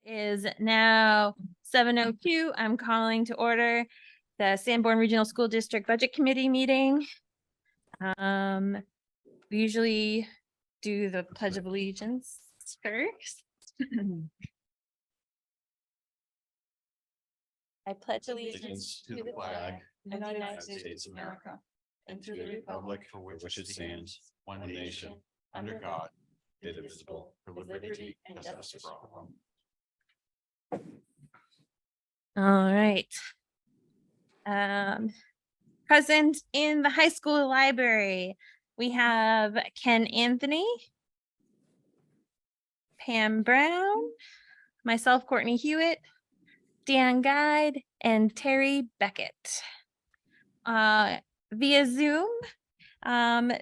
Is now 7:02. I'm calling to order the Sanborn Regional School District Budget Committee meeting. We usually do the Pledge of Allegiance first. I pledge allegiance to the flag of the United States of America and to the republic for which it stands, one nation, under God, indivisible, for liberty and justice for all. All right. Present in the high school library, we have Ken Anthony, Pam Brown, myself, Courtney Hewitt, Dan Guide, and Terry Beckett. Via Zoom,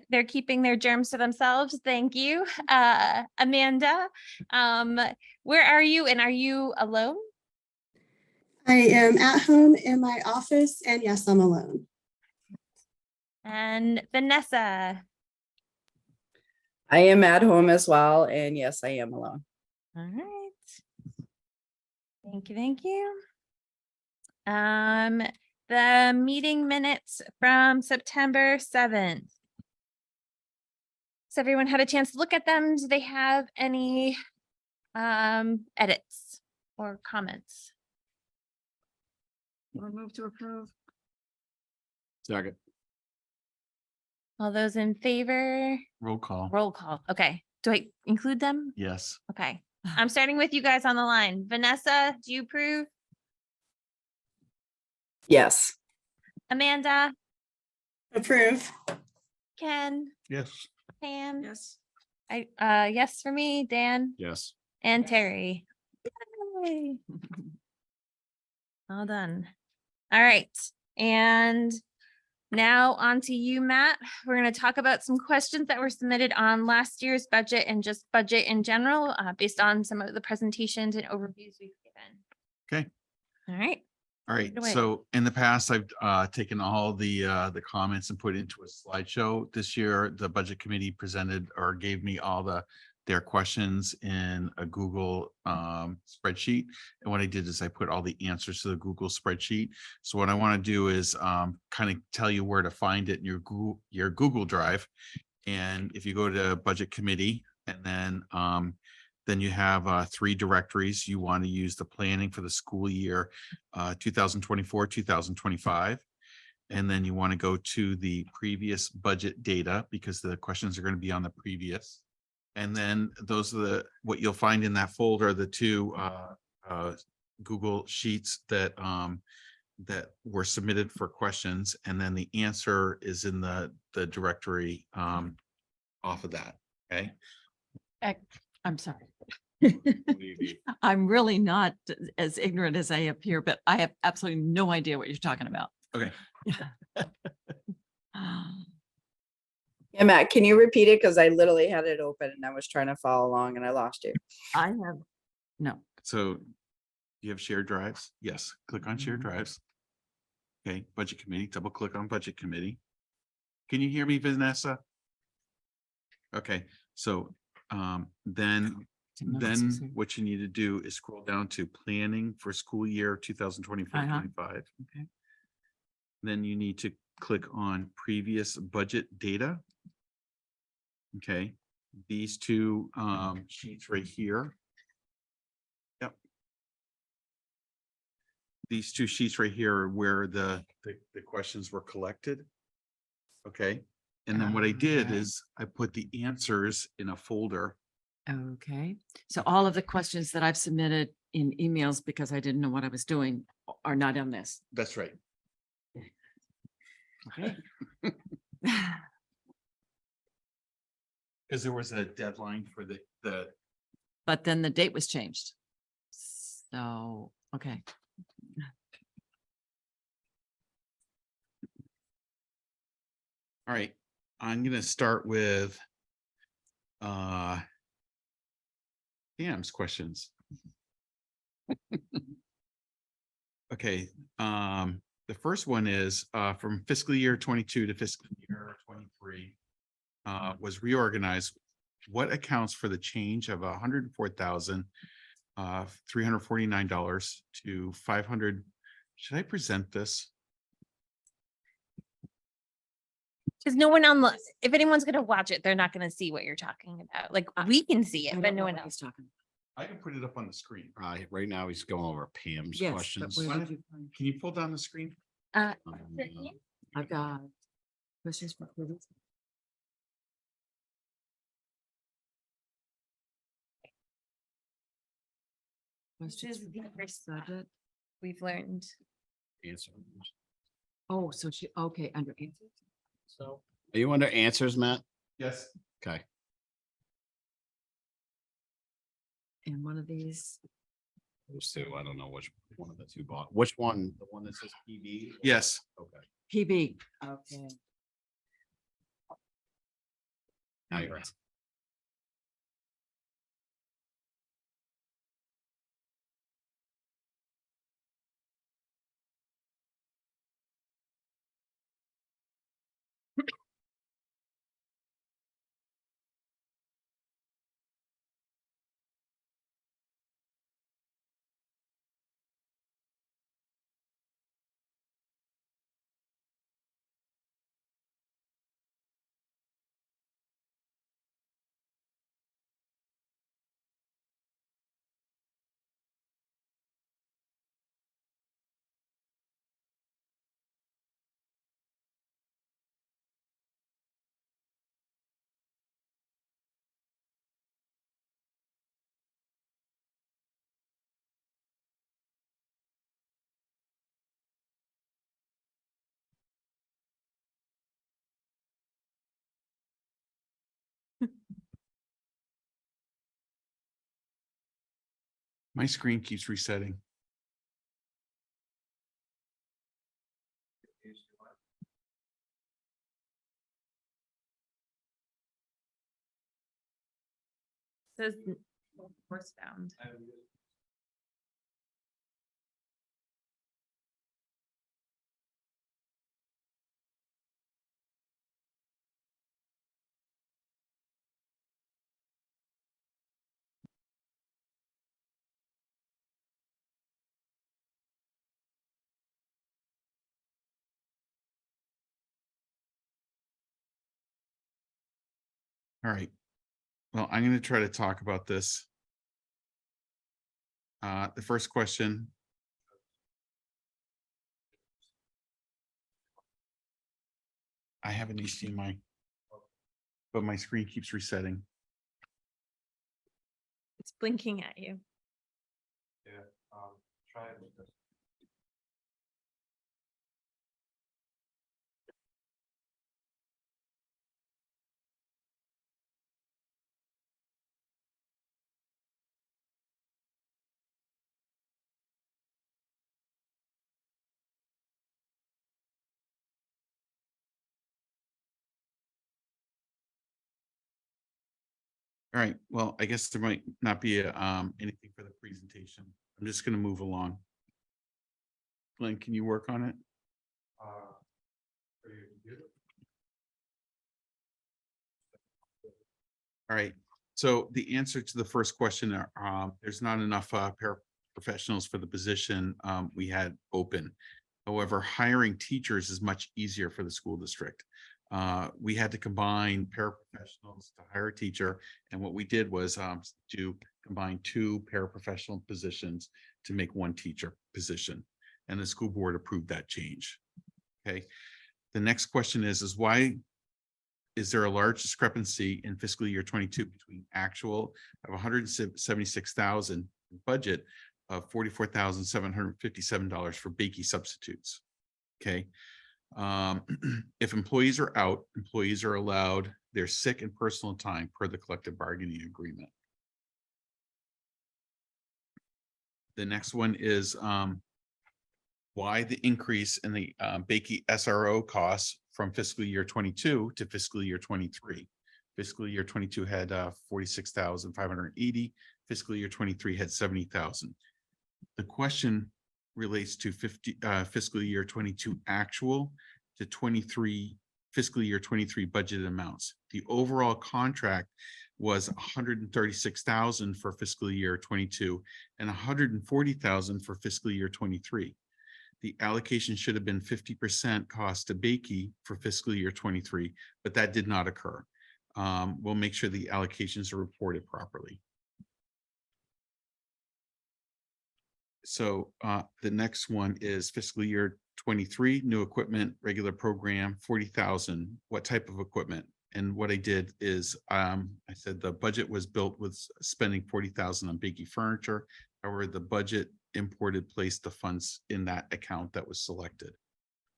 they're keeping their germs to themselves. Thank you. Amanda, where are you, and are you alone? I am at home in my office, and yes, I'm alone. And Vanessa. I am at home as well, and yes, I am alone. All right. Thank you, thank you. The meeting minutes from September 7th. Has everyone had a chance to look at them? Do they have any edits or comments? Or move to approve. Second. All those in favor? Roll call. Roll call. Okay. Do I include them? Yes. Okay. I'm starting with you guys on the line. Vanessa, do you approve? Yes. Amanda? Approve. Ken? Yes. Pam? Yes. Yes for me. Dan? Yes. And Terry. Yay. All done. All right. And now on to you, Matt. We're going to talk about some questions that were submitted on last year's budget and just budget in general, based on some of the presentations and overviews we've given. Okay. All right. All right. So in the past, I've taken all the comments and put it into a slideshow. This year, the budget committee presented or gave me all their questions in a Google spreadsheet. And what I did is I put all the answers to the Google spreadsheet. So what I want to do is kind of tell you where to find it in your Google Drive. And if you go to budget committee, and then you have 3 directories. You want to use the planning for the school year 2024, 2025. And then you want to go to the previous budget data because the questions are going to be on the previous. And then those are what you'll find in that folder, the 2 Google Sheets that were submitted for questions. And then the answer is in the directory off of that. Okay. I'm sorry. I'm really not as ignorant as I appear, but I have absolutely no idea what you're talking about. Okay. Yeah, Matt, can you repeat it? Because I literally had it open and I was trying to follow along and I lost you. I have, no. So you have shared drives? Yes. Click on shared drives. Okay. Budget committee, double click on budget committee. Can you hear me, Vanessa? Okay. So then what you need to do is scroll down to planning for school year 2024-25. Okay. Then you need to click on previous budget data. Okay, these 2 sheets right here. Yep. These 2 sheets right here are where the questions were collected. Okay. And then what I did is I put the answers in a folder. Okay. So all of the questions that I've submitted in emails because I didn't know what I was doing are not on this. That's right. Okay. Because there was a deadline for the But then the date was changed. So, okay. all right. I'm gonna start with Pam's questions. Okay, the first one is from fiscal year 22 to fiscal year 23 was reorganized. What accounts for the change of 104,000 $349 to 500. Should I present this? Because no one if anyone's gonna watch it, they're not gonna see what you're talking about. Like, we can see I it, don't but know no one what else. he's talking. I can put it up on the screen. Right now, he's going over Pam's Yes, but questions. where Why did don't- you find? Can you pull down the screen? Uh, I've got questions for Curtis. Questions is for the Curtis first budget? we've learned. Answer. Oh, so she, okay, under answers. So. Are you under answers, Matt? Yes. Okay. And one of these, Those two, I don't know which one of the two bought. Which one? The one that says PB? Yes. Okay. PB. Okay. Now you're. My screen keeps resetting. Says force found. All right. Well, I'm going to try to talk about this. The first question. I have an HDMI, but my screen keeps resetting. It's blinking at you. Try it. All right. Well, I guess there might not be anything for the presentation. I'm just going to move along. Glenn, can you work on it? All right. So the answer to the first question, there's not enough paraprofessionals for the position we had open. However, hiring teachers is much easier for the school district. We had to combine paraprofessionals to hire a teacher. And what we did was to combine two paraprofessional positions to make one teacher position. And the school board approved that change. Okay. The next question is why is there a large discrepancy in fiscal year 22 between actual of 176,000 budget of $44,757 for Bakey substitutes? Okay. If employees are out, employees are allowed their sick and personal time per the collective bargaining agreement. The next one is why the increase in the Bakey SRO costs from fiscal year 22 to fiscal year 23. Fiscal year 22 had 46,580. Fiscal year 23 had 70,000. The question relates to fiscal year 22 actual to 23 fiscal year 23 budgeted amounts. The overall contract was $136,000 for fiscal year 22 and $140,000 for fiscal year 23. The allocation should have been 50% cost to Bakey for fiscal year 23, but that did not occur. We'll make sure the allocations are reported properly. So the next one is fiscal year 23, new equipment, regular program, 40,000. What type of equipment? And what I did is I said the budget was built with spending 40,000 on Bakey furniture. However, the budget placed the funds in that account that was selected.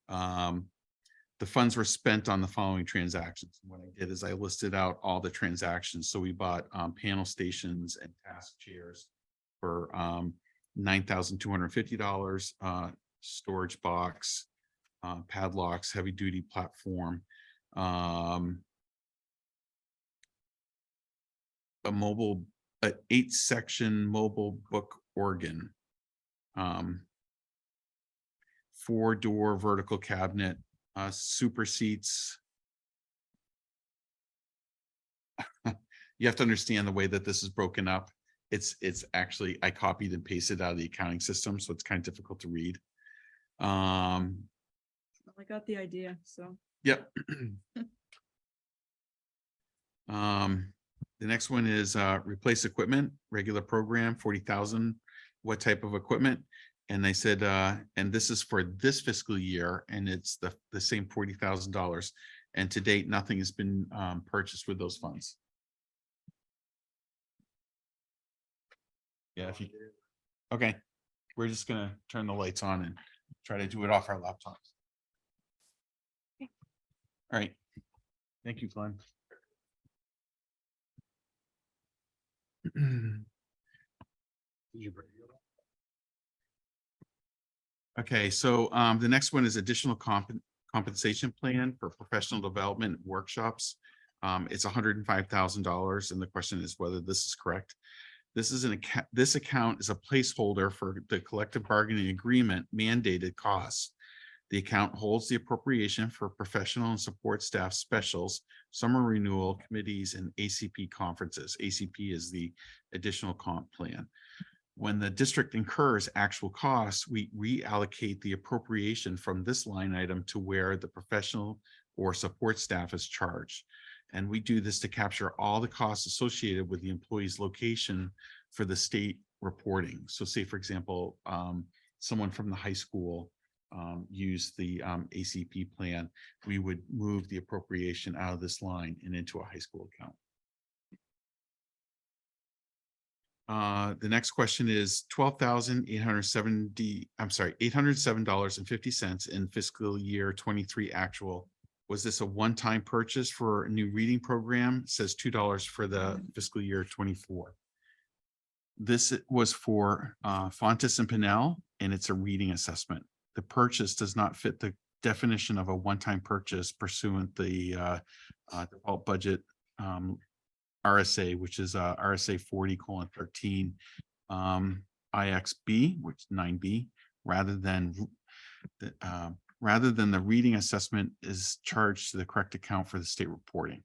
The funds were spent on the following transactions. What I did is I listed out all the transactions. So we bought panel stations and task chairs for $9,250, storage box, padlocks, heavy duty platform, a 8-section mobile book organ, 4-door vertical cabinet, super seats. You have to understand the way that this is broken up. It's actually, I copied and pasted out of the accounting system, so it's kind of difficult to read. I got the idea, so. Yep. The next one is replace equipment, regular program, 40,000. What type of equipment? And they said, and this is for this fiscal year, and it's the same $40,000. And to date, nothing has been purchased with those funds. Yeah, if you, okay, we're just gonna turn the lights on and try to do it off our laptops. All right, thank you, Glenn. Okay, so the next one is additional compensation plan for professional development workshops. It's $105,000, and the question is whether this is correct. This is this account is a placeholder for the collective bargaining agreement mandated costs. The account holds the appropriation for professional and support staff specials, summer renewal committees, and ACP conferences. ACP is the additional comp plan. When the district incurs actual costs, we reallocate the appropriation from this line item to where the professional or support staff is charged. And we do this to capture all the costs associated with the employee's location for the state reporting. So say, for example, someone from the high school use the ACP plan, we would move the appropriation out of this line and into a high school account. The next question is $807.50 in fiscal year 23 actual. Was this a one-time purchase for a new reading program? It says $2 for the fiscal year 24. This was for Fontes and Pinnell, and it's a reading assessment. The purchase does not fit the definition of a one-time purchase pursuant the default budget RSA, which is RSA 40:13 IXB, which is 9B, rather than the reading assessment is charged to the correct account for the state reporting.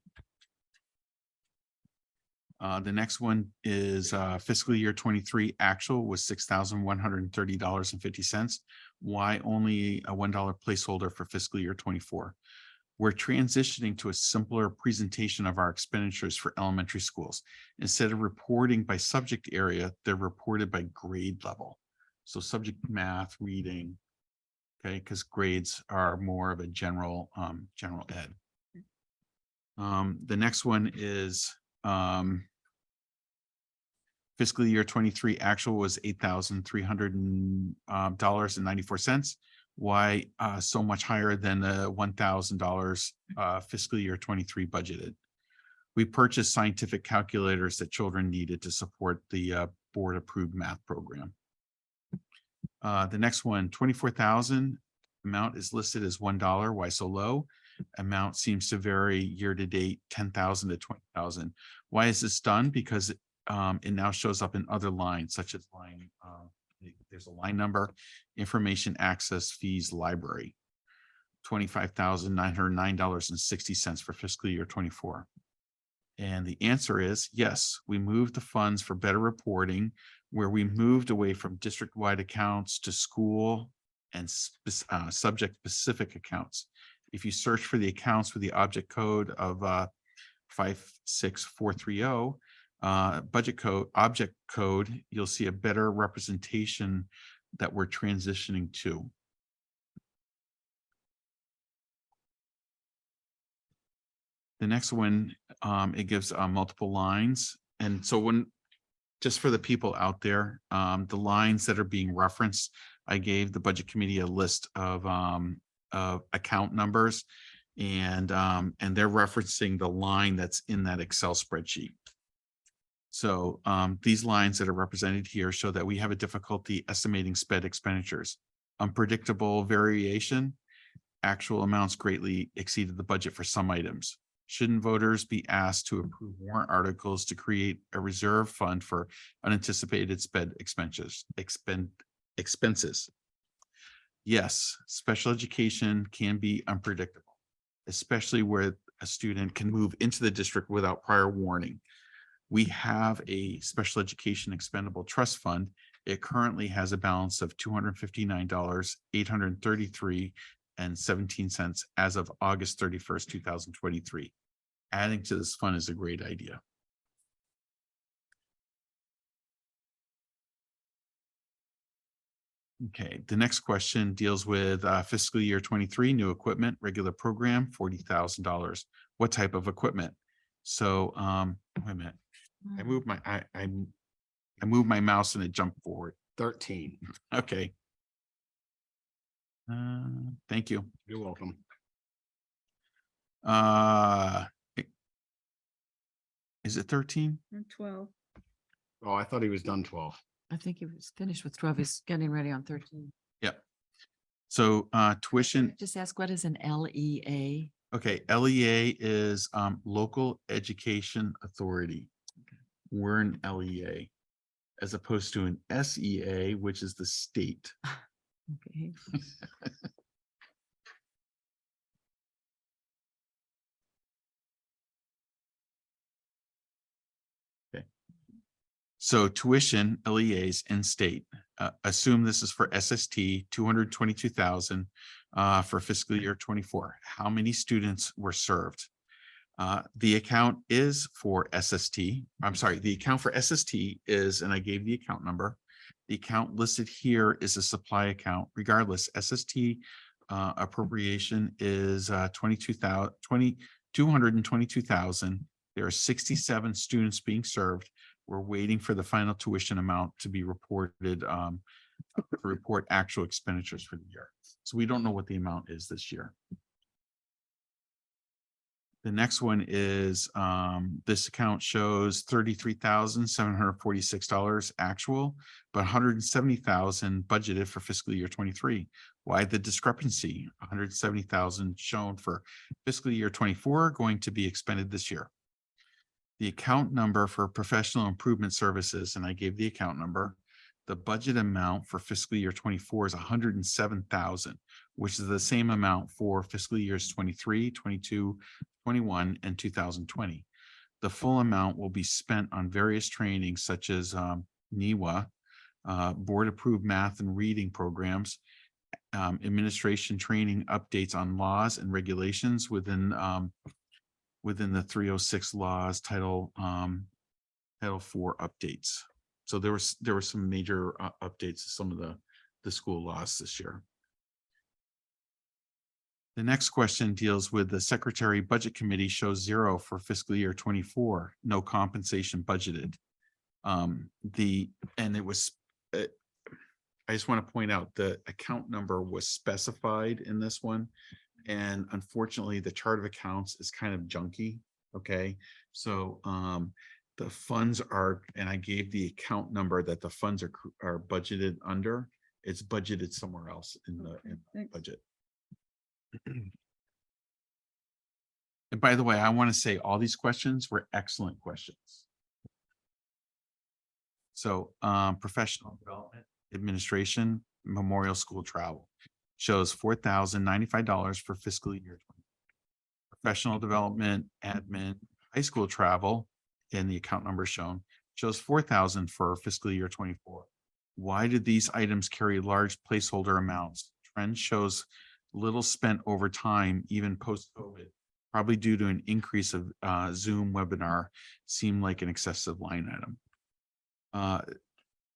The next one is fiscal year 23 actual was $6,130.50. Why only a $1 placeholder for fiscal year 24? We're transitioning to a simpler presentation of our expenditures for elementary schools. Instead of reporting by subject area, they're reported by grade level. So subject math, reading, okay, because grades are more of a general ed. The next one is fiscal year 23 actual was $8,300.94. Why so much higher than the $1,000 fiscal year 23 budgeted? We purchased scientific calculators that children needed to support the board approved math program. The next one, 24,000 amount is listed as $1. Why so low? Amount seems to vary year to date, 10,000 to 20,000. Why is this done? Because it now shows up in other lines such as line. There's a line number, information access fees library, $25,909.60 for fiscal year 24. And the answer is yes, we moved the funds for better reporting, where we moved away from district-wide accounts to school and subject-specific accounts. If you search for the accounts with the object code of 56430, budget code, object code, you'll see a better representation that we're transitioning to. The next one, it gives multiple lines. And so just for the people out there, the lines that are being referenced, I gave the budget committee a list of account numbers, and they're referencing the line that's in that Excel spreadsheet. So these lines that are represented here show that we have a difficulty estimating sped expenditures. Unpredictable variation, actual amounts greatly exceeded the budget for some items. Shouldn't voters be asked to approve warrant articles to create a reserve fund for unanticipated sped expenses? Yes, special education can be unpredictable, especially where a student can move into the district without prior warning. We have a special education expendable trust fund. It currently has a balance of $259,833.17 as of August 31st, 2023. Adding to this fund is a great idea. Okay, the next question deals with fiscal year 23, new equipment, regular program, $40,000. What type of equipment? So wait a minute. I moved my I moved my mouse and it jumped forward. 13. Okay. Thank you. You're welcome. Is it 13? 12. Oh, I thought he was done 12. I think he was finished with 12. He's getting ready on 13. Yep. So tuition, Just ask, what is an LEA? okay, LEA is Local Education Authority. We're an LEA as opposed to an SEA, which is the state. Okay. So tuition, LEAs in state, assume this is for SST, 222,000 for fiscal year 24. How many students were served? The account is for SST. I'm sorry, the account for SST is, and I gave the account number. The account listed here is a supply account. Regardless, SST appropriation is 222,000. There are 67 students being served. We're waiting for the final tuition amount to be reported, to report actual expenditures for the year. So we don't know what the amount is this year. The next one is, this account shows $33,746 actual, but $170,000 budgeted for fiscal year 23. Why the discrepancy? $170,000 shown for fiscal year 24 going to be expended this year. The account number for professional improvement services, and I gave the account number. The budget amount for fiscal year 24 is $107,000, which is the same amount for fiscal years 23, 22, 21, and 2020. The full amount will be spent on various trainings such as NEWA, board approved math and reading programs, administration training updates on laws and regulations within the 306 laws, Title IV updates. So there were some major updates to some of the school laws this year. The next question deals with the Secretary Budget Committee shows 0 for fiscal year 24, no compensation budgeted. I just want to point out the account number was specified in this one. And unfortunately, the chart of accounts is kind of junky. Okay, so the funds are, and I gave the account number that the funds are budgeted under. It's budgeted somewhere else in the budget. And by the way, I want to say all these questions were excellent questions. So professional development, administration, memorial school travel shows $4,095 for fiscal year 20. Professional development, admin, High school travel, and the account number shown, shows 4,000 for fiscal year 24. Why did these items carry large placeholder amounts? Trend shows little spent over time, even post-COVID, probably due to an increase of Zoom webinar, seemed like an excessive line item.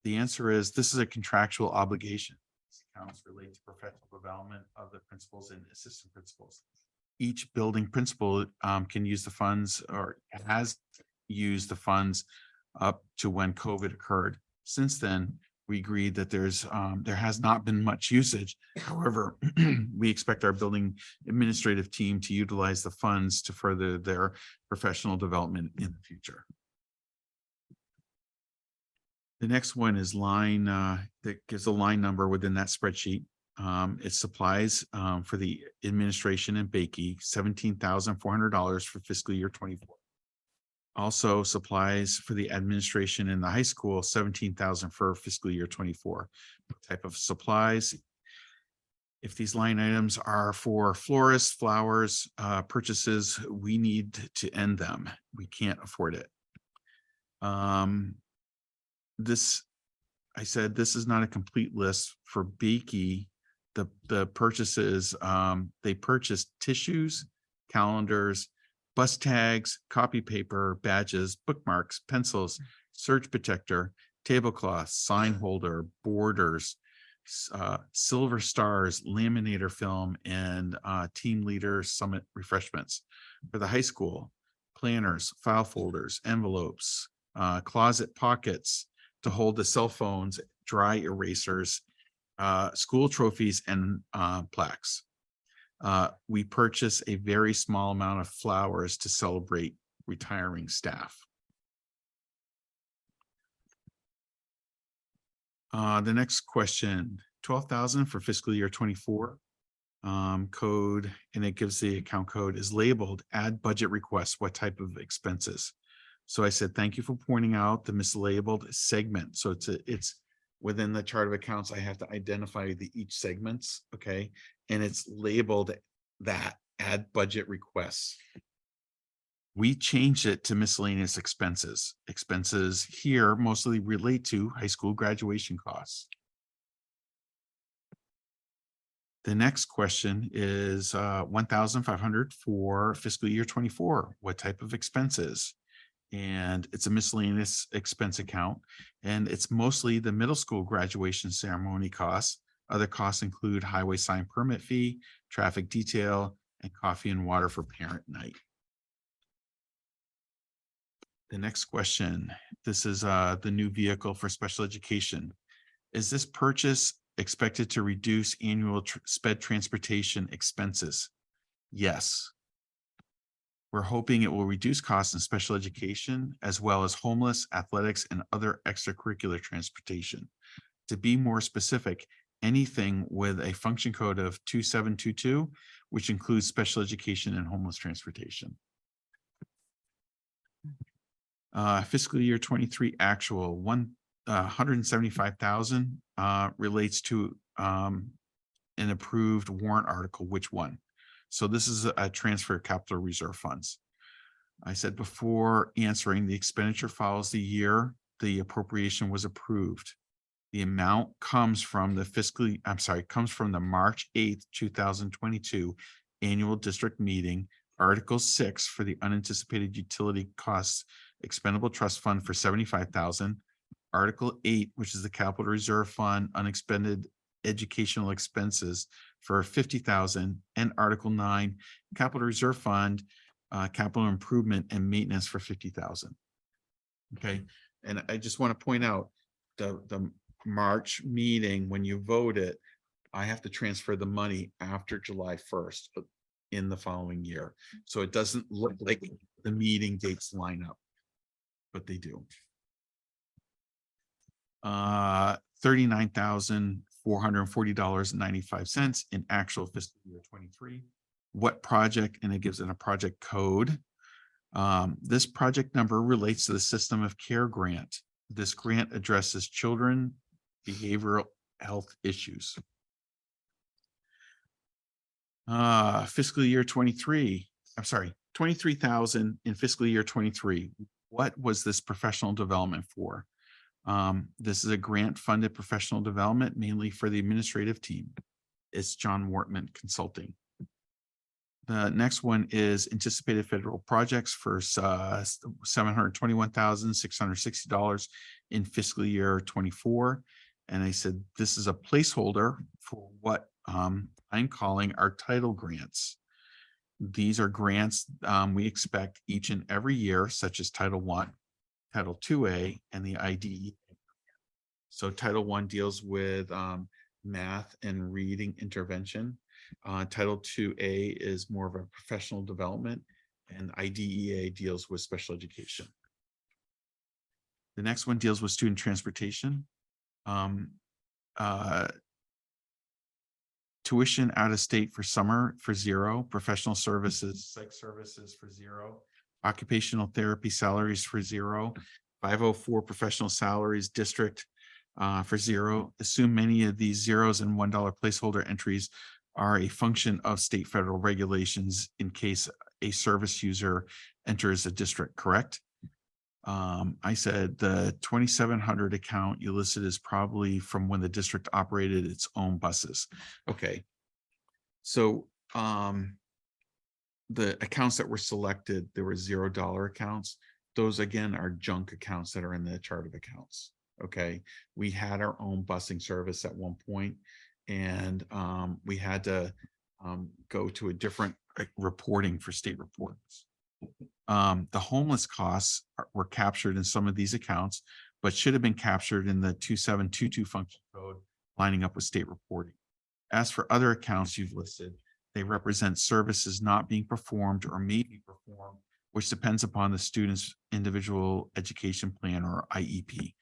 The answer is this is a contractual obligation. These accounts relate to professional development of the principals and assistant principals. Each building principal can use the funds or has used the funds up to when COVID occurred. Since then, we agreed that there has not been much usage. However, we expect our building administrative team to utilize the funds to further their professional development in the future. The next one is line that gives a line number within that spreadsheet. It's supplies for the administration and Bakey, $17,400 for fiscal year 24. Also supplies for the administration in the high school, 17,000 for fiscal year 24. What type of supplies? If these line items are for florists, flowers, purchases, we need to end them. We can't afford it. I said, this is not a complete list for Bakey. The purchases, they purchased tissues, calendars, bus tags, copy paper, badges, bookmarks, pencils, surge protector, tablecloths, sign holder, borders, silver stars, laminator film, and team leader summit refreshments. For the high school, planners, file folders, envelopes, closet pockets to hold the cell phones, dry erasers, school trophies, and plaques. We purchase a very small amount of flowers to celebrate retiring staff. The next question, 12,000 for fiscal year 24. Code, and it gives the account code, is labeled add budget request. What type of expenses? So I said, thank you for pointing out the mislabeled segment. So it's within the chart of accounts, I have to identify each segments, okay? And it's labeled that add budget requests. We changed it to miscellaneous expenses. Expenses here mostly relate to high school graduation costs. The next question is 1,500 for fiscal year 24. What type of expenses? And it's a miscellaneous expense account, and it's mostly the middle school graduation ceremony costs. Other costs include highway sign permit fee, traffic detail, and coffee and water for parent night. The next question, this is the new vehicle for special education. Is this purchase expected to reduce annual sped transportation expenses? Yes. We're hoping it will reduce costs in special education, as well as homeless, athletics, and other extracurricular transportation. To be more specific, anything with a function code of 2722, which includes special education and homeless transportation. Fiscal year 23 actual 175,000 relates to an approved warrant article. Which one? So this is a transfer of capital reserve funds. I said before answering, the expenditure follows the year the appropriation was approved. The amount comes from the comes from the March 8th, 2022 annual district meeting, Article 6 for the unanticipated utility costs expendable trust fund for 75,000, Article 8, which is the capital reserve fund unexpended educational expenses for 50,000, and Article 9, capital reserve fund, capital improvement and maintenance for 50,000. Okay, and I just want to point out the March meeting, when you vote it, I have to transfer the money after July 1st in the following year. So it doesn't look like the meeting dates line up, but they do. $39,440.95 in actual fiscal year 23. What project? And it gives it a project code. This project number relates to the System of Care grant. This grant addresses children behavioral health issues. Fiscal year 23, I'm sorry, 23,000 in fiscal year 23. What was this professional development for? This is a grant funded professional development mainly for the administrative team. It's John Wortman Consulting. The next one is anticipated federal projects for $721,660 in fiscal year 24. And I said, this is a placeholder for what I'm calling our title grants. These are grants we expect each and every year, such as Title I, Title IIA, and the IDE. So Title I deals with math and reading intervention. Title IIA is more of a professional development, and IDEA deals with special education. The next one deals with student transportation. Tuition out of state for summer for $0, professional services, psych services for $0, occupational therapy salaries for $0, 504 professional salaries district for $0. Assume many of these zeros and $1 placeholder entries are a function of state federal regulations in case a service user enters a district, correct? I said the 2,700 account you listed is probably from when the district operated its own buses. Okay. So the accounts that were selected, there were $0 accounts. Those again are junk accounts that are in the chart of accounts. Okay. We had our own busing service at one point, and we had to go to a different reporting for state reports. The homeless costs were captured in some of these accounts, but should have been captured in the 2722 function code, lining up with state reporting. As for other accounts you've listed, they represent services not being performed or may be performed, which depends upon the student's individual education plan or IEP.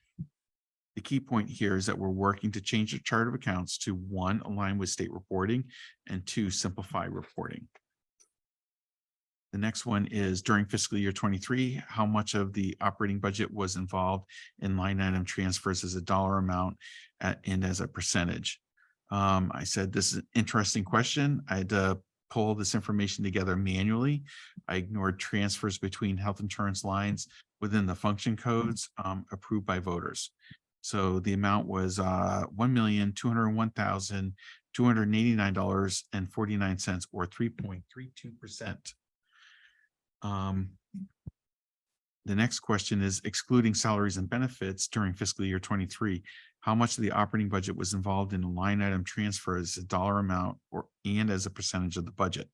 The key point here is that we're working to change the chart of accounts to 1, align with state reporting, and 2, simplify reporting. The next one is during fiscal year 23, how much of the operating budget was involved in line item transfers as a dollar amount and as a percentage? I said, this is an interesting question. I had to pull this information together manually. I ignored transfers between health insurance lines within the function codes approved by voters. So the amount was $1,201,289.49 or 3.32%. The next question is excluding salaries and benefits during fiscal year 23, how much of the operating budget was involved in a line item transfer as a dollar amount and as a percentage of the budget?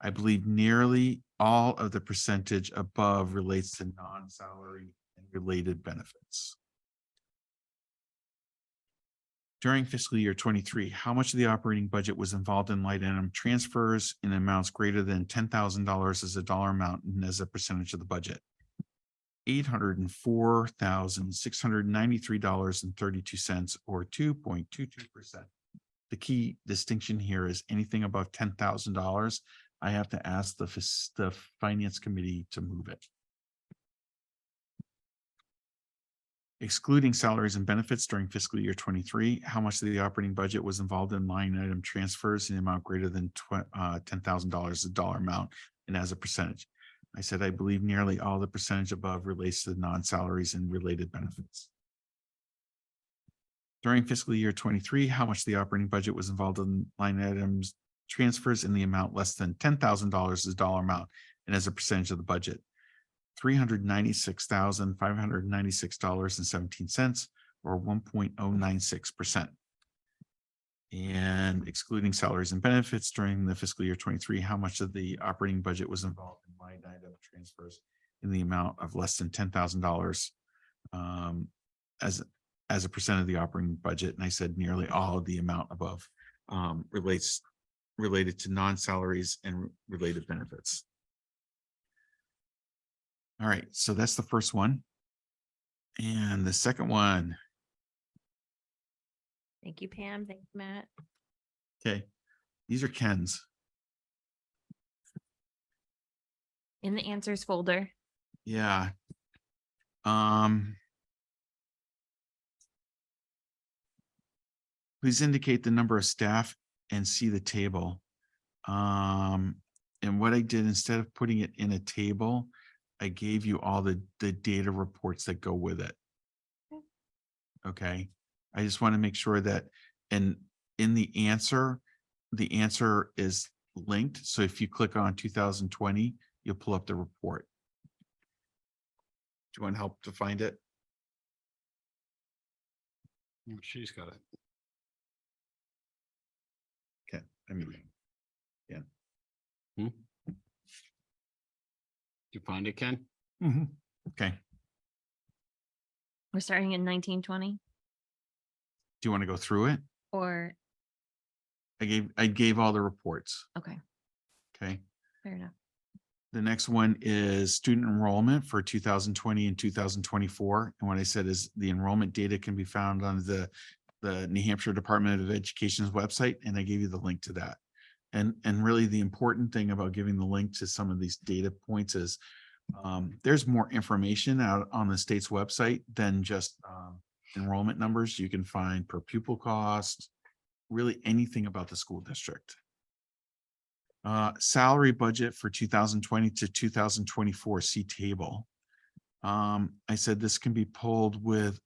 I believe nearly all of the percentage above relates to non-salary and related benefits. During fiscal year 23, how much of the operating budget was involved in line item transfers in amounts greater than $10,000 as a dollar amount and as a percentage of the budget? $804,693.32 or 2.22%. The key distinction here is anything above $10,000, I have to ask the finance committee to move it. Excluding salaries and benefits during fiscal year 23, how much of the operating budget was involved in line item transfers in the amount greater than $10,000 as a dollar amount and as a percentage? I said, I believe nearly all the percentage above relates to the non-salaries and related benefits. During fiscal year 23, how much of the operating budget was involved in line items transfers in the amount less than $10,000 as a dollar amount and as a percentage of the budget? $396,596.17 or 1.096%. And excluding salaries and benefits during the fiscal year 23, how much of the operating budget was involved in line item transfers in the amount of less than $10,000 as a percent of the operating budget? And I said nearly all of the amount above related to non-salaries and related benefits. All right, so that's the first one. And the second one. Thank you, Pam. Thank you, Matt. Okay, these are Ken's. In the answers folder. Yeah. Please indicate the number of staff and see the table. and what I did, instead of putting it in a table, I gave you all the data reports that go with it. Okay, I just want to make sure that, and in the answer is linked. So if you click on 2020, you'll pull up the report. Do you want help to find it? She's got it. Okay, I mean, Did you find it, Ken? okay. We're starting in 1920 Do you want to go through it? or, I gave all the reports. okay, Okay. fair enough. The next one is student enrollment for 2020 and 2024. And what I said is the enrollment data can be found on the New Hampshire Department of Education's website, and I gave you the link to that. And really the important thing about giving the link to some of these data points is there's more information out on the state's website than just enrollment numbers. You can find per pupil cost, really anything about the school district. Salary budget for 2020 to 2024, see table. I said this can be pulled with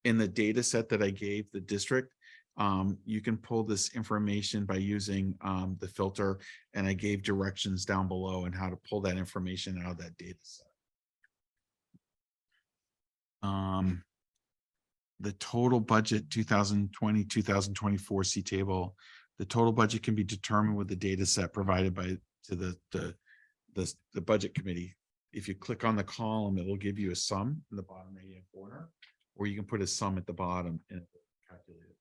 in the data set that I gave the district. You can pull this information by using the filter, and I gave directions down below and how to pull that information out of that data set. The total budget 2020, 2024, see table. The total budget can be determined with the data set provided by to the budget committee. If you click on the column, it will give you a sum in the bottom right-hand corner, or you can put a sum at the bottom and calculate it.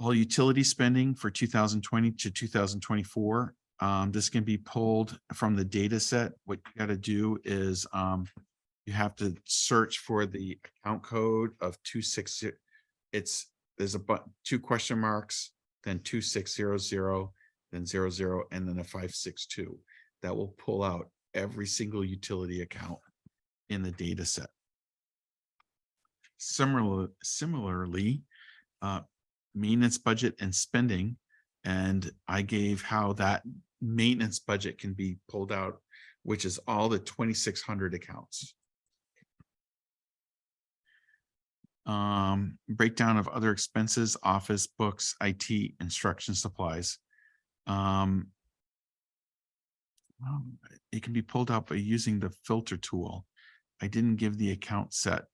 All utility spending for 2020 to 2024. This can be pulled from the data set. What you got to do is you have to search for the account code of 260. There's two question marks, then 2600, then 00, and then a 562. That will pull out every single utility account in the data set. Similarly, maintenance budget and spending, and I gave how that maintenance budget can be pulled out, which is all the 2,600 accounts. Breakdown of other expenses, office, books, IT, instruction supplies. It can be pulled out by using the filter tool. I didn't give the account set.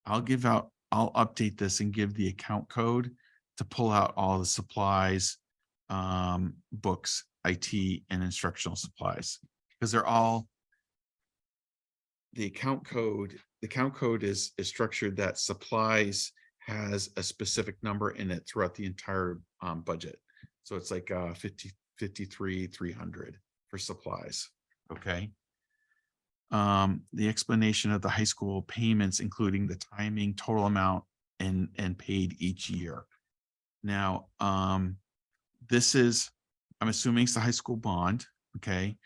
I'll update this and give the account code to pull out all the supplies, books, IT, and instructional supplies, because they're all the account code. The account code is structured that supplies has a specific number in it throughout the entire budget. So it's like 53,300 for supplies. Okay. The explanation of the high school payments, including the timing, total amount, and paid each year. Now, this is, I'm assuming it's the high school bond. Okay.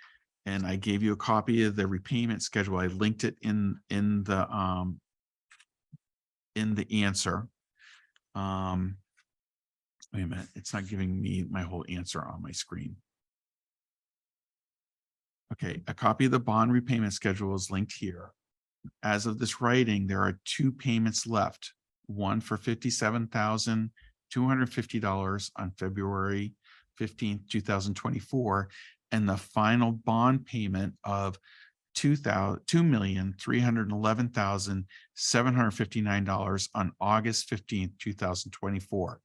And I gave you a copy of the repayment schedule. I linked it in the answer. Wait a minute, it's not giving me my whole answer on my screen. Okay, a copy of the bond repayment schedule is linked here. As of this writing, there are two payments left. One for $57,250 on February 15th, 2024, and the final bond payment of $2,311,759 on August 15th, 2024.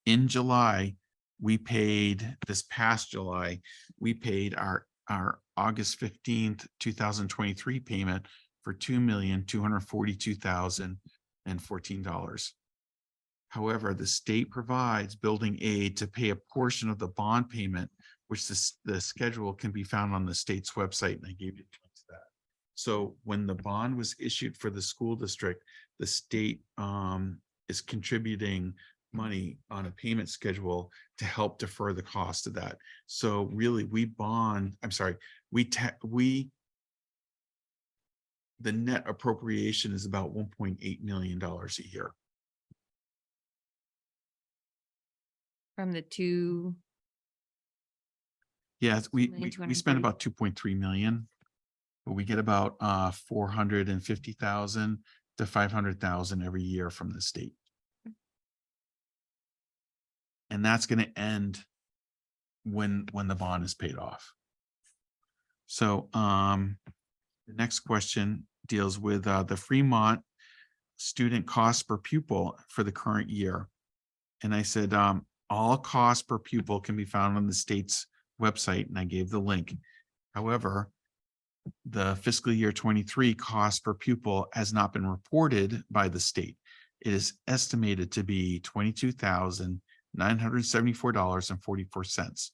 In July, this past July, we paid our August 15th, 2023 payment for $2,242,014. However, the state provides building aid to pay a portion of the bond payment, which the schedule can be found on the state's website, and I gave you that. So when the bond was issued for the school district, the state is contributing money on a payment schedule to help defer the cost of that. So really, the net appropriation is about $1.8 million a year. From the two Yes, we 2,230,000. spent about 2.3 million. But we get about 450,000 to 500,000 every year from the state. And that's going to end when the bond is paid off. So the next question deals with the Fremont student cost per pupil for the current year. And I said, all costs per pupil can be found on the state's website, and I gave the link. However, the fiscal year 23 cost per pupil has not been reported by the state. It is estimated to be $22,974.44.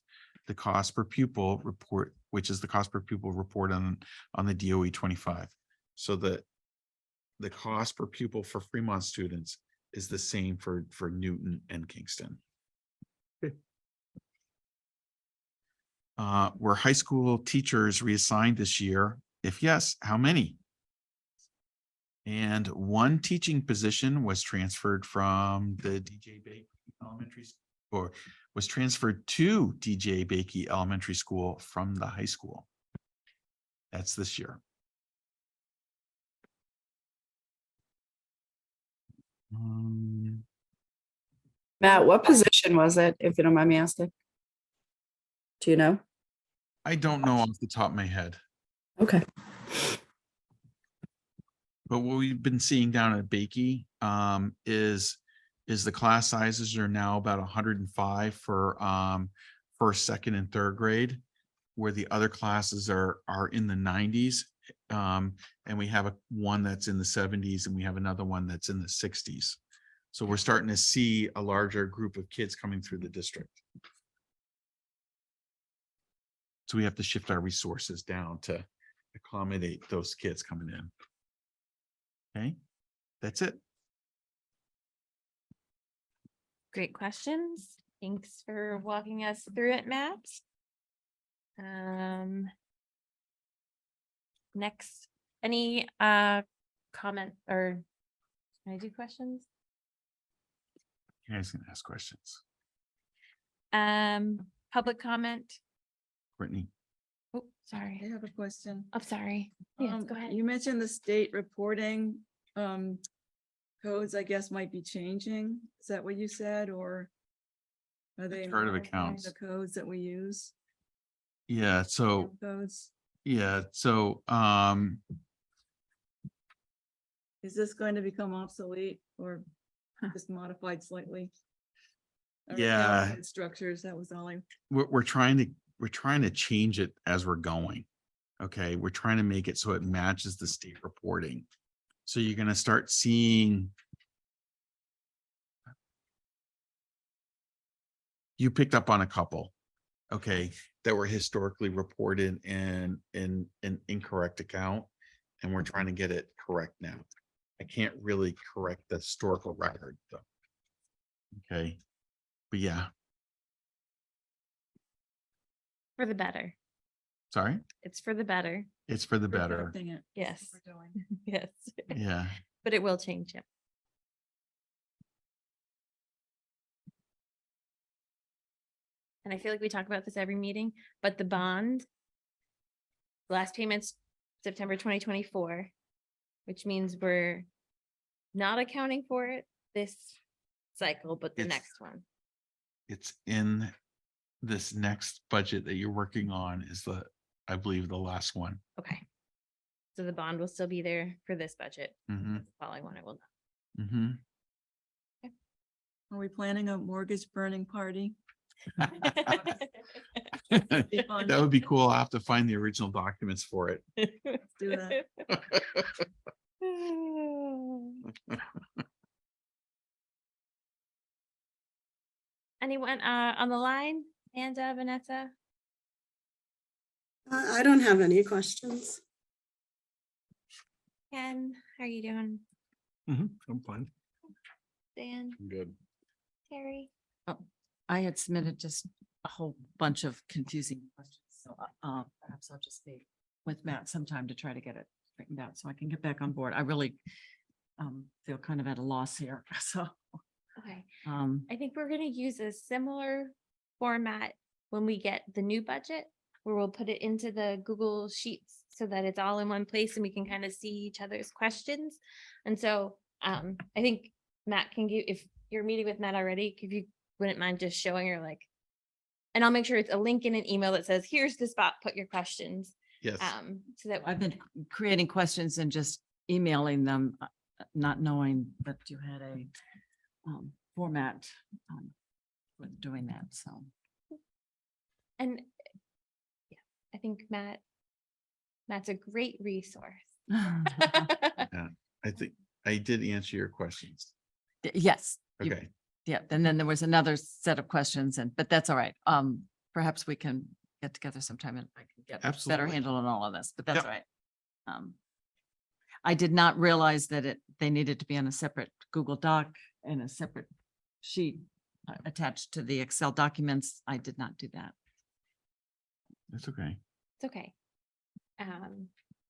The cost per pupil report, which is the cost per pupil report on the DOE 25. So the cost per pupil for Fremont students is the same for Newton and Kingston. Were high school teachers reassigned this year? If yes, how many? And one teaching position was transferred from the DJ Bakey Elementary School, or was transferred to DJ Bakey Elementary School from the high school. That's this year. Matt, what position was it, if you don't mind me asking? Do you know? I don't know off the top of my head, Okay. but what we've been seeing down at Bakey is the class sizes are now about 105 for first, second, and third grade, where the other classes are in the 90s. And we have one that's in the 70s, and we have another one that's in the 60s. So we're starting to see a larger group of kids coming through the district. So we have to shift our resources down to accommodate those kids coming in. Okay, that's it. Great questions. Thanks for walking us through it, Matt. Next, any comment or can I do questions? You guys can ask questions. Public comment. Brittany. Oh, sorry. I have a question. I'm sorry. Yes, go ahead. You mentioned the state reporting codes, I guess, might be changing. Is that what you said, or are they Chart of modifying accounts. the codes that we use? Yeah, so Codes. Is this going to become obsolete or just modified slightly? Or Yeah. account structures, that was all I. we're trying to change it as we're going. Okay, we're trying to make it so it matches the state reporting. So you're going to start seeing. You picked up on a couple, okay, that were historically reported in an incorrect account, and we're trying to get it correct now. I can't really correct the historical record though. Okay, but yeah, For the better. sorry, It's for the better. it's for the better. Correcting it. Yes. That's what we're doing. Yes. Yeah, But it will change it. And I feel like we talk about this every meeting, but the bond. Last payment's September 2024, which means we're not accounting for it this cycle, but the It's- next one. it's in this next budget that you're working on is I believe the last one. Okay. So the bond will still be there for this budget. Mm-hmm, That's all I want to know. mm-hmm. Are we planning a mortgage burning party? Be fun. That would be cool. I'll have to find the original documents for it. Let's do that. Anyone on the line? Amanda, Vanessa? I don't have any questions. Ken, how are you doing? I'm fine. Dan, I'm good. Terry? I had submitted just a whole bunch of confusing questions, so perhaps I'll just be with Matt sometime to try to get it straightened out so I can get back on board. I really feel kind of at a loss here, so. Okay. Um, I think we're gonna use a similar format when we get the new budget. where we'll put it into the Google Sheets so that it's all in one place and we can kind of see each other's questions. And so I think Matt can give, if you're meeting with Matt already, if you wouldn't mind just showing her like, and I'll make sure it's a link in an email that says, here's the spot, put your questions. Yes. So that I've been creating questions and just emailing them, not knowing that you had a format with doing that, so. and yeah, I think Matt's a great resource. I think I did answer your questions. Yes. you- Okay. Yeah, and then there was another set of questions but that's all right. Perhaps we can get together sometime and I can get a better Absolutely. handle on all of this, but that's Yep. all right. I did not realize that they needed to be on a separate Google Doc and a separate sheet attached to the Excel documents. I did not do that. That's okay. It's okay.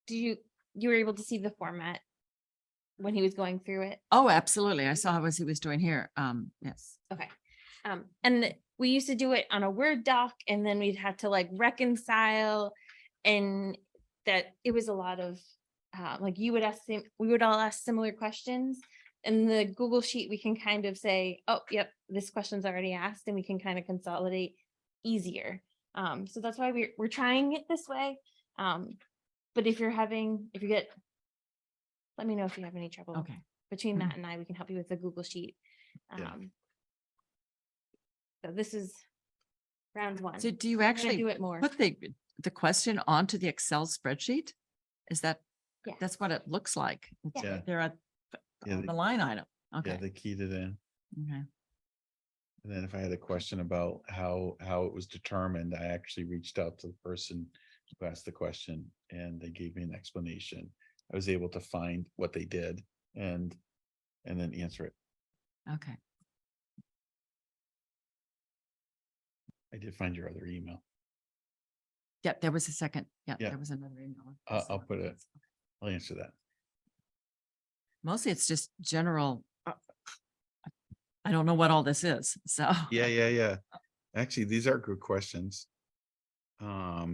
You were able to see the format when he was going through it? Oh, absolutely. I saw how he was doing here. Yes. Okay. And we used to do it on a Word doc and then we'd have to like reconcile, and that it was a lot of like you would ask, we would all ask similar questions. In the Google Sheet, we can kind of say, oh, yep, this question's already asked, and we can kind of consolidate easier. So that's why we're trying it this way. But if you get, let me know if you have any trouble. Okay. Between Mhm. Matt and I, we can help you with the Google Sheet. Yeah. So this is round one. So do you We're gonna actually do it more? put the question onto the Excel spreadsheet? Is that, Yeah. that's what it looks like? It's Yeah. There are Yeah, the line item. Yeah, Okay. they keyed it in. Okay. And then if I had a question about how it was determined, I actually reached out to the person who asked the question and they gave me an explanation. I was able to find what they did and then answer it. Okay. I did find your other email. Yeah, there was a second. Yeah, Yeah. there was another email. I'll put it, I'll answer that. Mostly it's just general. I don't know what all this is, so. Yeah. Actually, these are good questions. Are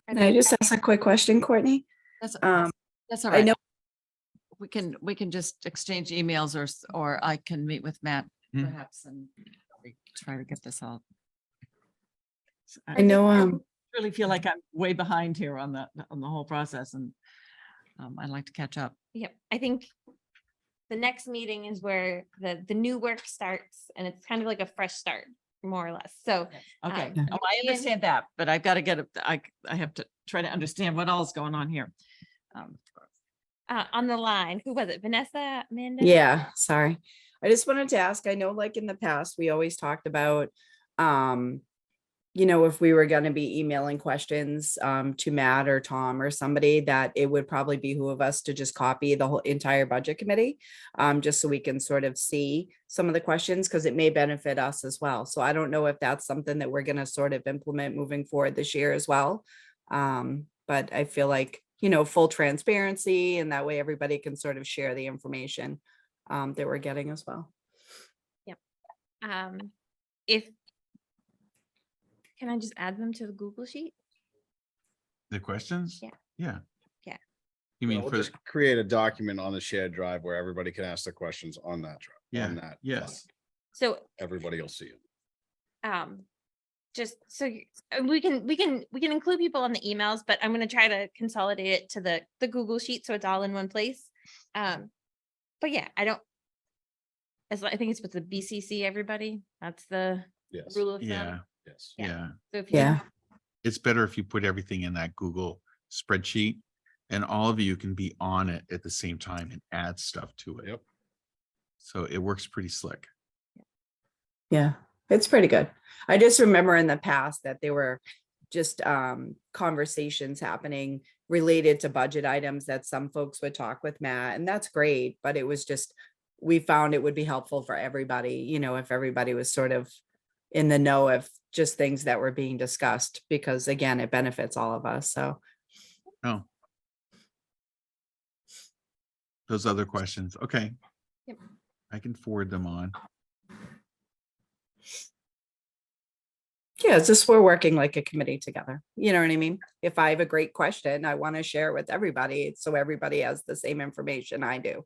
Can I they- just ask a quick question, Courtney? That's, Um, that's all I right. know, We can just exchange emails or I can meet with Matt Hmm. perhaps and we try to get this all. I know, Really feel like I'm way behind here on the whole process and I'd like to catch up. Yep, I think the next meeting is where the new work starts, and it's kind of like a fresh start, more or less. So Okay, Yeah. oh, I understand that, but I've got to get it. I have to try to understand what all is going on here. on the line, who was it? Vanessa, Amanda? Yeah, sorry. I just wanted to ask, I know like in the past, we always talked about, if we were gonna be emailing questions to Matt or Tom or somebody, that it would probably behoove us to just copy the whole entire budget committee, just so we can sort of see some of the questions, because it may benefit us as well. So I don't know if that's something that we're gonna sort of implement moving forward this year as well. But I feel like, full transparency, and that way everybody can sort of share the information that we're getting as well. If can I just add them to the Google Sheet? The questions? Yeah. Yeah. Yeah. You mean We'll for, just create a document on the shared drive where everybody can ask the questions on that drive. Yeah, on that yes. file. So Everybody will see it. just so we can include people on the emails, but I'm going to try to consolidate it to the Google Sheet so it's all in one place. But yeah, I think it's with the BCC, everybody. That's the Yes, rule of thumb. yeah, yes. yeah. So if you Yeah. It's better if you put everything in that Google spreadsheet and all of you can be on it at the same time and add stuff to it. Yep. So it works pretty slick. Yeah, it's pretty good. I just remember in the past that there were just conversations happening related to budget items that some folks would talk with Matt, and that's great, but it was just, we found it would be helpful for everybody, if everybody was sort of in the know of just things that were being discussed, because again, it benefits all of us. So Oh. Those other questions. Okay. Yep. I can forward them on. Yeah, it's just we're working like a committee together. You know what I mean? If I have a great question, I want to share it with everybody, so everybody has the same information I do.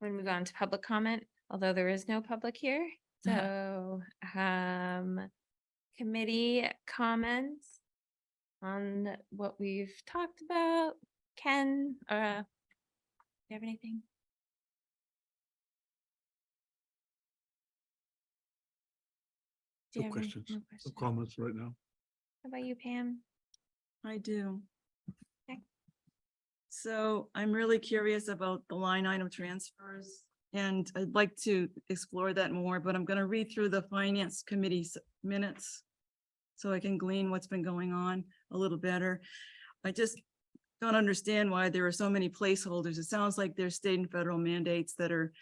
We move on to public comment, although there is no public here. So, committee comments on what we've talked about. Ken, do you have anything? Do you have any- no questions? Comments right now. How about you, Pam? I do. Okay. So I'm really curious about the line item transfers, and I'd like to explore that more, but I'm gonna read through the finance committee's minutes so I can glean what's been going on a little better. I just don't understand why there are so many placeholders. It sounds like there's state and federal mandates that are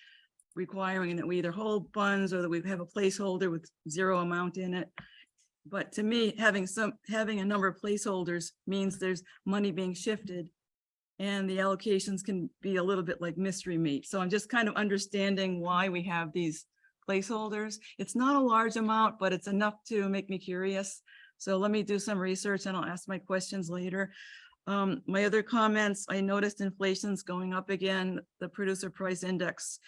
requiring that we either hold funds or that we have a placeholder with zero amount in it. But to me, having a number of placeholders means there's money being shifted, and the allocations can be a little bit like mystery meat. So I'm just kind of understanding why we have these placeholders. It's not a large amount, but it's enough to make me curious. So let me do some research and I'll ask my questions later. My other comments, I noticed inflation's going up again. The producer price index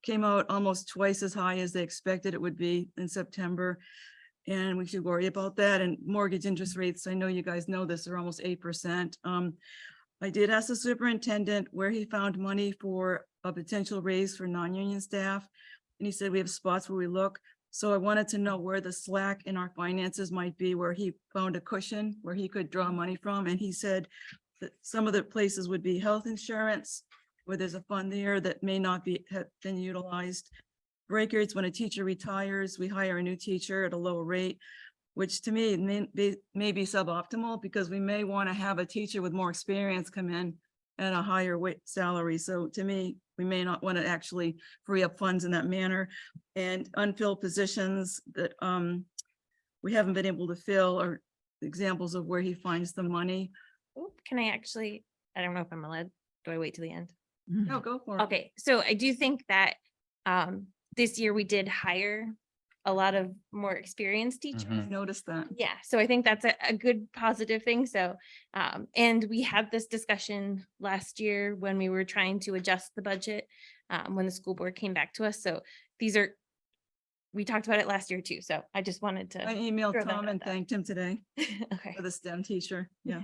came out almost twice as high as they expected it would be in September. And we should worry about that. And mortgage interest rates, I know you guys know this, are almost 8%. I did ask the superintendent where he found money for a potential raise for non-union staff. And he said we have spots where we look. So I wanted to know where the slack in our finances might be, where he found a cushion where he could draw money from. And he said that some of the places would be health insurance, where there's a fund there that may not have been utilized. Breakers, when a teacher retires, we hire a new teacher at a lower rate, which to me may be suboptimal, because we may want to have a teacher with more experience come in at a higher salary. So to me, we may not want to actually free up funds in that manner. And unfilled positions that we haven't been able to fill are examples of where he finds the money. Oh, can I actually, I don't know if I'm allowed. Do I wait till the end? No, go for it. Okay, so I do think that this year we did hire a lot of more experienced teachers. I noticed that. Yeah, so I think that's a good positive thing. So, and we had this discussion last year when we were trying to adjust the budget, when the school board came back to us. So we talked about it last year too. So I just wanted I to, emailed throw that Tom out and there. thanked him today okay. for the STEM teacher. Yeah.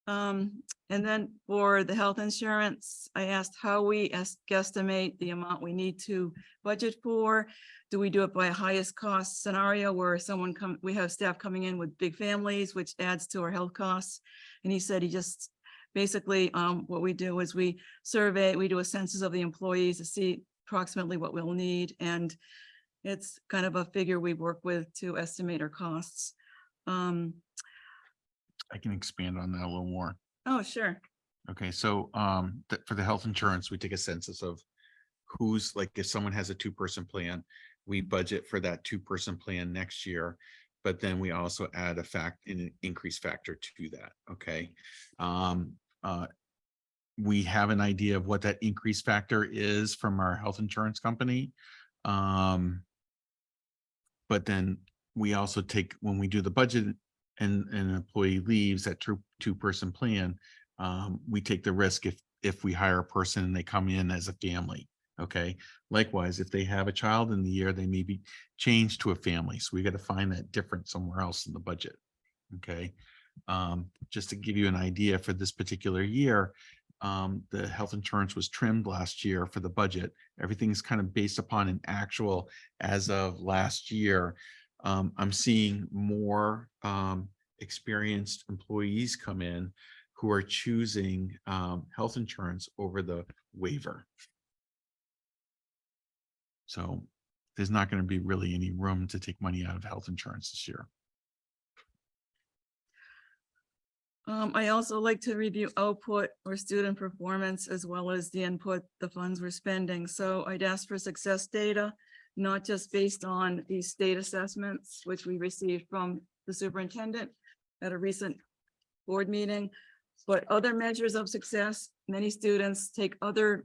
And then for the health insurance, I asked how we guesstimate the amount we need to budget for. Do we do it by a highest cost scenario where we have staff coming in with big families, which adds to our health costs? And he said basically what we do is we do a census of the employees to see approximately what we'll need. And it's kind of a figure we work with to estimate our costs. I can expand on that a little more. Oh, sure. Okay, so for the health insurance, we take a census of who's, like, if someone has a 2-person plan, we budget for that 2-person plan next year. But then we also add an increase factor to that. Okay. We have an idea of what that increase factor is from our health insurance company. But then we also take, when we do the budget and an employee leaves that 2-person plan, we take the risk if we hire a person and they come in as a family. Okay. Likewise, if they have a child in the year, they may be changed to a family. So we got to find that difference somewhere else in the budget. Okay. Just to give you an idea, for this particular year, the health insurance was trimmed last year for the budget. Everything's kind of based upon an actual as of last year. I'm seeing more experienced employees come in who are choosing health insurance over the waiver. So there's not going to be really any room to take money out of health insurance this year. I also like to review output or student performance, as well as the input the funds we're spending. So I'd ask for success data, not just based on these state assessments, which we received from the superintendent at a recent board meeting, but other measures of success many students take other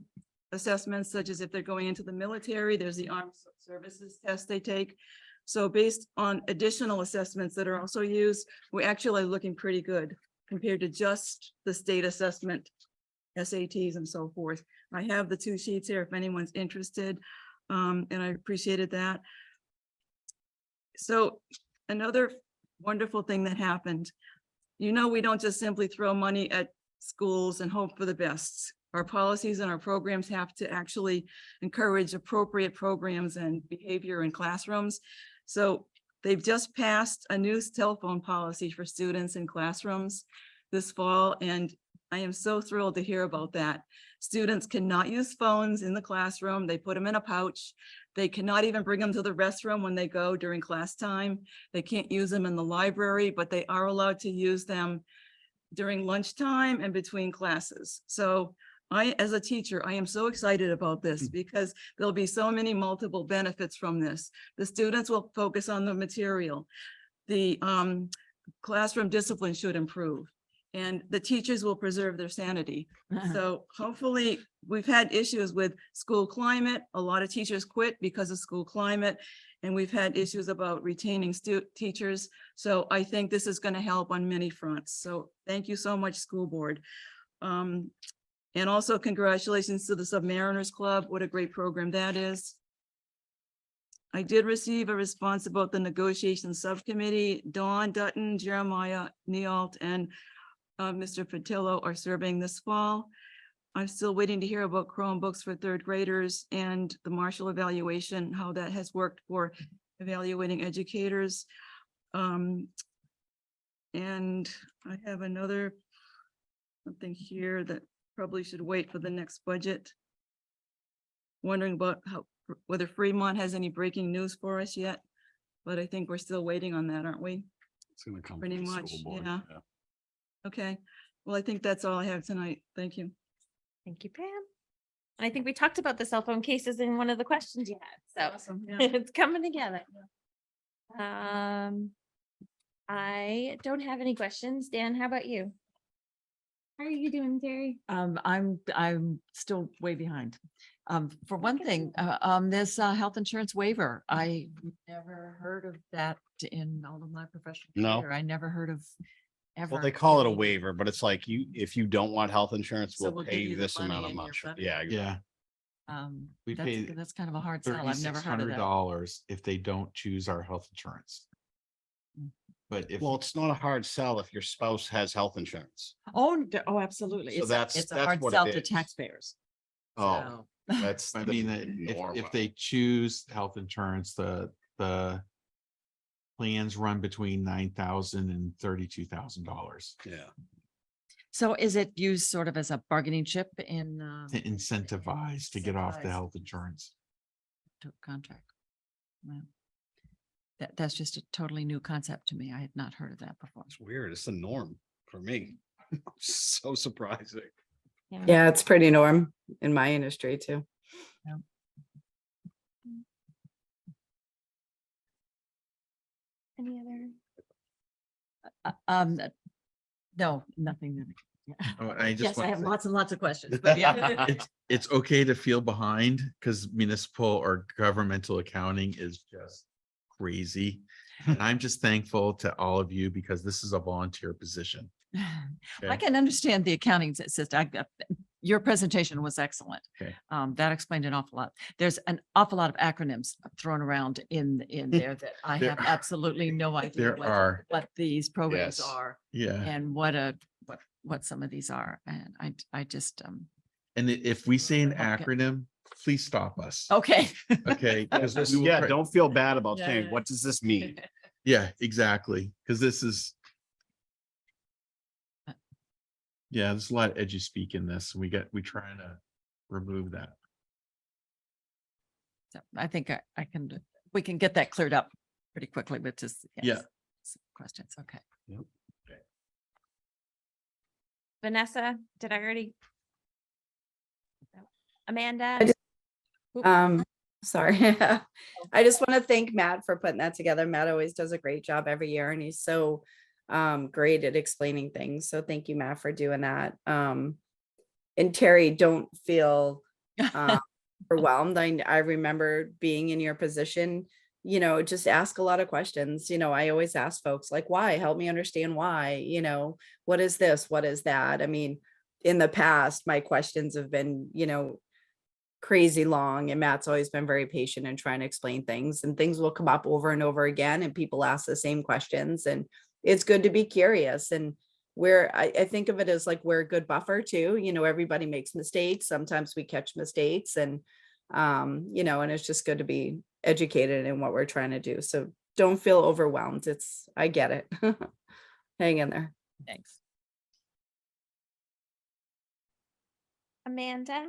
assessments, such as if they're going into the military, there's the armed services test they take. So based on additional assessments that are also used, we're actually looking pretty good compared to just the state assessment, SATs and so forth. I have the 2 sheets here if anyone's interested, and I appreciated that. So another wonderful thing that happened, we don't just simply throw money at schools and hope for the best. Our policies and our programs have to actually encourage appropriate programs and behavior in classrooms. So they've just passed a new cell phone policy for students in classrooms this fall, and I am so thrilled to hear about that. Students cannot use phones in the classroom. They put them in a pouch. They cannot even bring them to the restroom when they go during class time. They can't use them in the library, but they are allowed to use them during lunchtime and between classes. So as a teacher, I am so excited about this because there'll be so many multiple benefits from this. The students will focus on the material. The classroom discipline should improve, and the teachers will preserve their sanity. So hopefully, we've had issues with school climate. A lot of teachers quit because of school climate, and we've had issues about retaining teachers. So I think this is going to help on many fronts. So thank you so much, school board. And also congratulations to the Submariners Club. What a great program that is. I did receive a response about the negotiation subcommittee. Dawn Dutton, Jeremiah Nealt, and Mr. Patillo are serving this fall. I'm still waiting to hear about Chromebooks for 3rd graders and the Marshall evaluation, how that has worked for evaluating educators. And I have another something here that probably should wait for the next budget. Wondering about whether Fremont has any breaking news for us yet, but I think we're still waiting on that, aren't we? It's gonna come. Pretty from the much, school board, yeah. Okay, well, I think that's all I have tonight. Thank you. Thank you, Pam. I think we talked about the cell phone cases in one of the questions you had, so Awesome, yeah. it's coming together. I don't have any questions. Dan, how about you? How are you doing, Terry? I'm still way behind. For one thing, this health insurance waiver, I never heard of that in all of my professional No. career. I never heard of ever. Well, they call it a getting- waiver, but it's like if you don't want health insurance, So we'll we'll pay give you you the this money amount of and you're money. funded? Yeah. Yeah, we pay That's kind of a hard sell. I've never heard of that. $3,600 if they don't choose our health insurance. But if, Well, it's not a hard sell if your spouse has health insurance. Oh, absolutely. So It's a that's hard what sell it to is. taxpayers. Oh, So, that's. I the mean, if normal. they choose health insurance, the plans run between $9,000 and $32,000 Yeah. So is it used sort of as a bargaining chip in? to incentivize to get off the Incentivize. health insurance. Contract? Well, that's just a totally new concept to me. I had not heard of that before. It's weird. It's the norm for me. So surprising. Yeah, it's pretty norm in my industry too. Any other? No, nothing. Oh, I just Yes, I want to have say- lots and lots of questions, but yeah. It's okay to feel behind because municipal or governmental accounting is just crazy. And I'm just thankful to all of you because this is a volunteer position. I Okay. can understand the accounting system. Your presentation was excellent. Okay. That explained an awful lot. There's an awful lot of acronyms thrown around in there that I There have are- absolutely no idea there are. what these programs Yes. are Yeah. and what some of these are. And I just, And if we say an Okay. acronym, please stop us. okay. Okay. 'Cause we will Yeah, try- don't feel bad about Yeah, saying, yeah. what does this mean? Yeah, exactly. Because this is. Yeah, there's a lot of edgy speak in this. We trying to remove that. So I think we can get that cleared up pretty quickly with just. Yeah. yes, some questions. Okay. Vanessa, did I already? Amanda? I just- Oop. Sorry. I just want to thank Matt for putting that together. Matt always does a great job every year and he's so great at explaining things. So thank you, Matt, for doing that. and Terry, don't feel overwhelmed. I remember being in your position, just ask a lot of questions. I always ask folks like, why? Help me understand why, what is this? What is that? I mean, in the past, my questions have been, crazy long, and Matt's always been very patient in trying to explain things, and things will come up over and over again and people ask the same questions, and it's good to be curious. And I think of it as like we're a good buffer too. Everybody makes mistakes. Sometimes we catch mistakes, and and it's just good to be educated in what we're trying to do. So don't feel overwhelmed. I get it. Hang in there. Thanks. Amanda?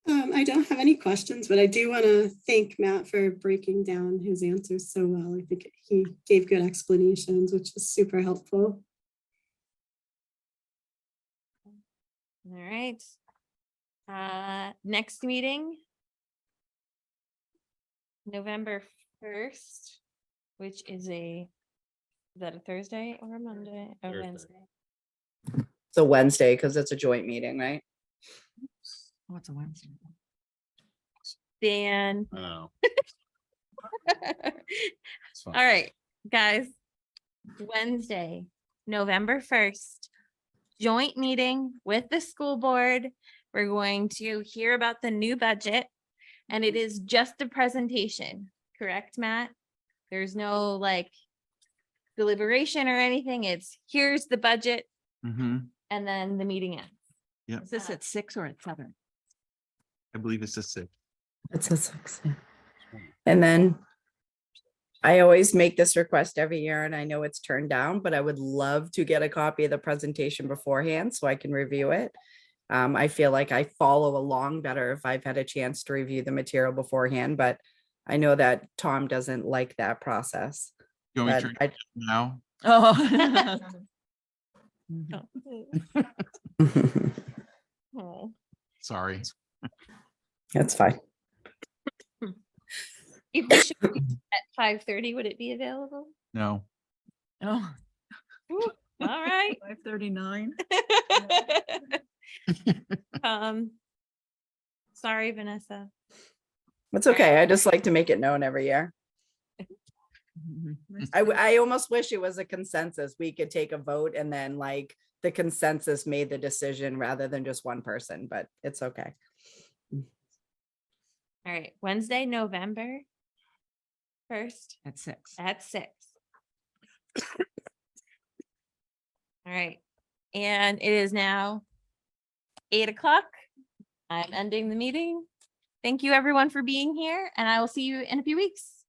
I don't have any questions, but I do want to thank Matt for breaking down his answers so well. I think he gave good explanations, which was super helpful. All right. Next meeting, November 1st, which is that a Thursday or a Monday or Thursday. Wednesday? So Wednesday, because it's a joint meeting, right? Oh, it's a Wednesday. Dan. I know. It's All fine. right, guys. Wednesday, November 1st, joint meeting with the school board. We're going to hear about the new budget, and it is just a presentation, correct, Matt? There's no like deliberation or anything. It's here's the budget Mhm. and then the meeting ends. Is this at 6 or at 7? I believe it's a 6. It's a 6. Yeah. And then I always make this request every year, and I know it's turned down, but I would love to get a copy of the presentation beforehand so I can review it. I feel like I follow along better if I've had a chance to review the material beforehand, but I know that Tom doesn't like that process. You want me But to now? Oh. Oh. Sorry. That's fine. If we should be at 5:30, would it be available? No. Oh. Ooh, all right. 5:39. Sorry, Vanessa. It's okay. I just like to make it known every year. I almost wish it was a consensus. We could take a vote and then like the consensus made the decision rather than just one person, but it's okay. All right, Wednesday, November 1st At 6. at 6. All right, and it is now 8 o'clock. I'm ending the meeting. Thank you everyone for being here, and I will see you in a few weeks.